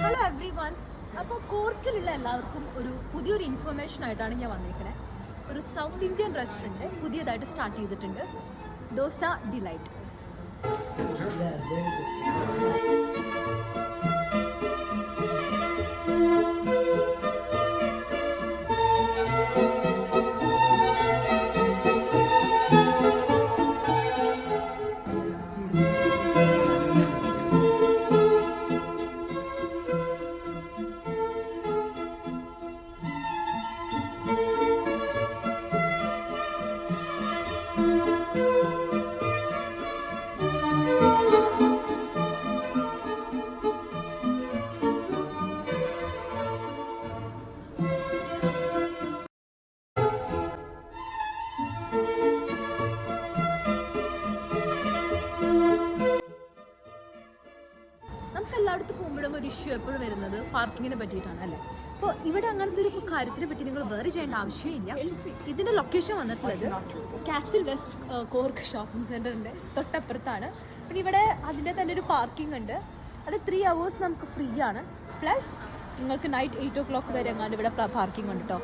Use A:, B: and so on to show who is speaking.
A: Hello every one. അപ്പോൾ കോർക്കിലുള്ള എല്ലാവർക്കും ഒരു പുതിയൊരു ഇൻഫർമേഷൻ ആയിട്ടാണ് ഞാൻ വന്നിരിക്കുന്നത്. ഒരു സൗത്ത് ഇന്ത്യൻ റെസ്റ്റോറൻറ്റ് പുതിയതായിട്ട് സ്റ്റാർട്ട് ചെയ്തിട്ടുണ്ട്, ദോസ ഡിലൈറ്റ്. നമുക്ക് എല്ലായിടത്തും പോകുമ്പോഴും ഒരു ഇഷ്യൂ എപ്പോഴും വരുന്നത് പാർക്കിങ്ങിനെ പറ്റിയിട്ടാണ് അല്ലേ. അപ്പോൾ ഇവിടെ അങ്ങനത്തെ ഒരു കാര്യത്തിനെ പറ്റി നിങ്ങൾ വേറെ ചെയ്യേണ്ട ആവശ്യമില്ല. ഇതിൻ്റെ ലൊക്കേഷൻ വന്നിട്ടുള്ളത് കാസിൽ വെസ്റ്റ് കോർക്ക് ഷോപ്പിംഗ് സെൻറ്ററിൻ്റെ തൊട്ടപ്പുറത്താണ്. പിന്നെ ഇവിടെ അതിൻ്റെ തന്നെ ഒരു പാർക്കിംഗ് ഉണ്ട്. അത് 3 hours നമുക്ക് ഫ്രീ ആണ്. പ്ലസ് നിങ്ങൾക്ക് നൈറ്റ് 8 o'clock വരെ എങ്ങാണ്ട് ഇവിടെ പാർക്കിംഗ് ഉണ്ട് കേട്ടോ.